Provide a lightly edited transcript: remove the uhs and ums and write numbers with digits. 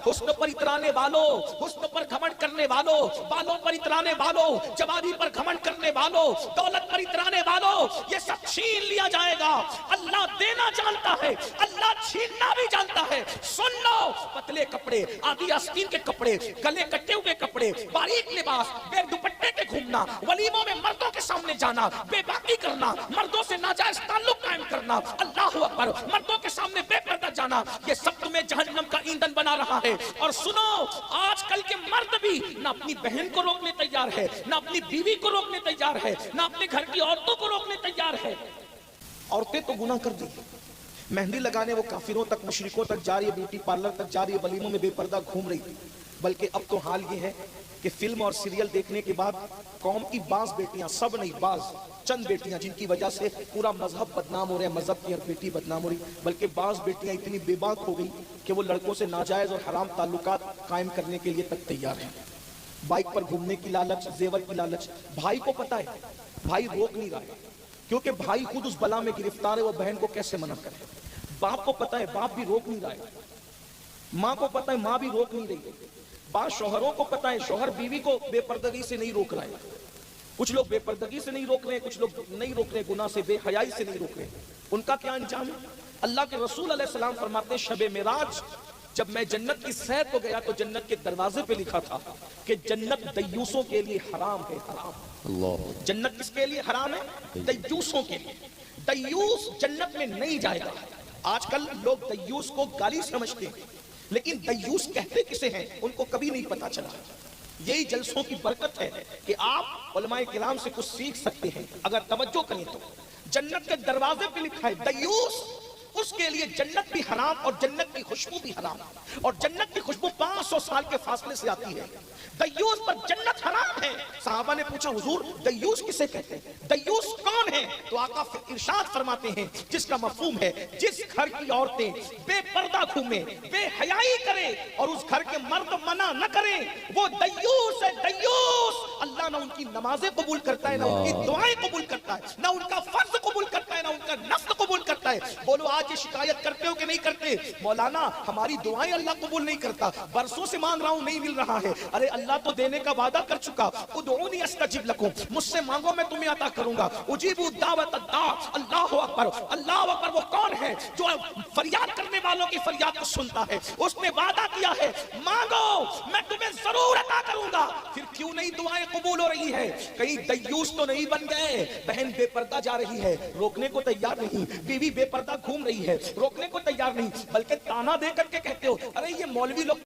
حسن پر اترانے والوں، حسن پر گھمنڈ کرنے والوں، بالوں پر اترانے والوں، جوانی پر گھمنڈ کرنے والوں، دولت پر اترانے والوں، یہ سب چھین لیا جائے گا۔ اللہ دینا جانتا ہے، اللہ چھیننا بھی جانتا ہے۔ سن لو، پتلے کپڑے، آدھی آستین کے کپڑے، گلے کٹے ہوئے کپڑے، باریک لباس، بے دوپٹے کے گھومنا، ولیموں میں مردوں کے سامنے جانا، بے باکی کرنا، مردوں سے ناجائز تعلق قائم کرنا، اللہ اکبر، مردوں کے سامنے بے پردہ جانا، یہ سب تمہیں جہنم کا ایندھن بنا رہا ہے۔ اور سنو، آج کل کے مرد بھی نہ اپنی بہن کو روکنے تیار ہے، نہ اپنی بیوی کو روکنے تیار ہے، نہ اپنے گھر کی عورتوں کو روکنے تیار ہے۔ عورتیں تو گناہ کر دی، مہندی لگانے وہ کافروں تک، مشرکوں تک جا رہی ہے، بیوٹی پارلر تک جا رہی ہے، ولیموں میں بے پردہ گھوم رہی ہے۔ بلکہ اب تو حال یہ ہے کہ فلم اور سیریل دیکھنے کے بعد قوم کی بعض بیٹیاں، سب نہیں، بعض چند بیٹیاں جن کی وجہ سے پورا مذہب بدنام ہو رہا ہے، مذہب کی ہر بیٹی بدنام ہو رہی، بلکہ بعض بیٹیاں اتنی بے باک ہو گئی کہ وہ لڑکوں سے ناجائز اور حرام تعلقات قائم کرنے کے لیے تک تیار ہیں۔ بائک پر گھومنے کی لالچ، زیور کی لالچ۔ بھائی کو پتہ ہے، بھائی روک نہیں رہا ہے، کیونکہ بھائی خود اس بلا میں گرفتار ہے، وہ بہن کو کیسے منع کرے۔ باپ کو پتہ ہے، باپ بھی روک نہیں رہا ہے۔ ماں کو پتہ ہے، ماں بھی روک نہیں رہی ہے۔ بعض شوہروں کو پتہ ہے، شوہر بیوی کو بے پردگی سے نہیں روک رہا ہے۔ کچھ لوگ بے پردگی سے نہیں روک رہے، کچھ لوگ نہیں روک رہے، گناہ سے، بے حیائی سے نہیں روک رہے۔ ان کا کیا انجام ہے؟ اللہ کے رسول علیہ السلام فرماتے ہیں، شب معراج جب میں جنت کی سیر کو گیا تو جنت کے دروازے پہ لکھا تھا کہ جنت دیوسوں کے لیے حرام ہے، حرام۔ جنت کس کے لیے حرام ہے؟ دیوسوں کے لیے۔ دیوس جنت میں نہیں جائے گا۔ آج کل لوگ دیوس کو گالی سمجھتے ہیں، لیکن دیوس کہتے کسے ہیں ان کو کبھی نہیں پتا چلا۔ یہی جلسوں کی برکت ہے کہ آپ علماء کرام سے کچھ سیکھ سکتے ہیں اگر توجہ کریں تو۔ جنت کے دروازے پہ لکھا ہے دیوس، اس کے لیے جنت بھی حرام اور جنت کی خوشبو بھی حرام، اور جنت کی خوشبو 500 سال کے فاصلے سے آتی ہے۔ دیوس پر جنت حرام ہے۔ صحابہ نے پوچھا حضور دیوس کسے کہتے ہیں؟ دیوس کون ہے؟ تو آقا ارشاد فرماتے ہیں جس کا مفہوم ہے جس گھر کی عورتیں بے پردہ گھومیں، بے حیائی کریں اور اس گھر کے مرد منع نہ کریں، وہ دیوس ہے، دیوس۔ اللہ نہ ان کی نمازیں قبول کرتا ہے، نہ ان کی دعائیں قبول کرتا ہے، نہ ان کا فرض قبول کرتا ہے، نہ ان کا نفل قبول کرتا ہے۔ بولو آج یہ شکایت کرتے ہو کہ نہیں کرتے؟ مولانا ہماری دعائیں اللہ قبول نہیں کرتا، برسوں سے مانگ رہا ہوں نہیں مل رہا ہے۔ ارے اللہ تو دینے کا وعدہ کر چکا، ادعونی استجب لکم، مجھ سے مانگو میں تمہیں عطا کروں گا۔ اجیبوا دعوت الداع، اللہ اکبر، اللہ اکبر۔ وہ کون ہے جو فریاد کرنے والوں کی فریاد کو سنتا ہے؟ اس نے وعدہ کیا ہے مانگو میں تمہیں ضرور عطا کروں گا۔ پھر کیوں نہیں دعائیں قبول ہو رہی ہے؟ کہیں دیوس تو نہیں بن گئے؟ بہن بے پردہ جا رہی ہے، روکنے کو تیار نہیں، بیوی بے پردہ گھوم رہی ہے، روکنے کو تیار نہیں، بلکہ تانا دے کر کے کہتے ہو ارے یہ مولوی لوگ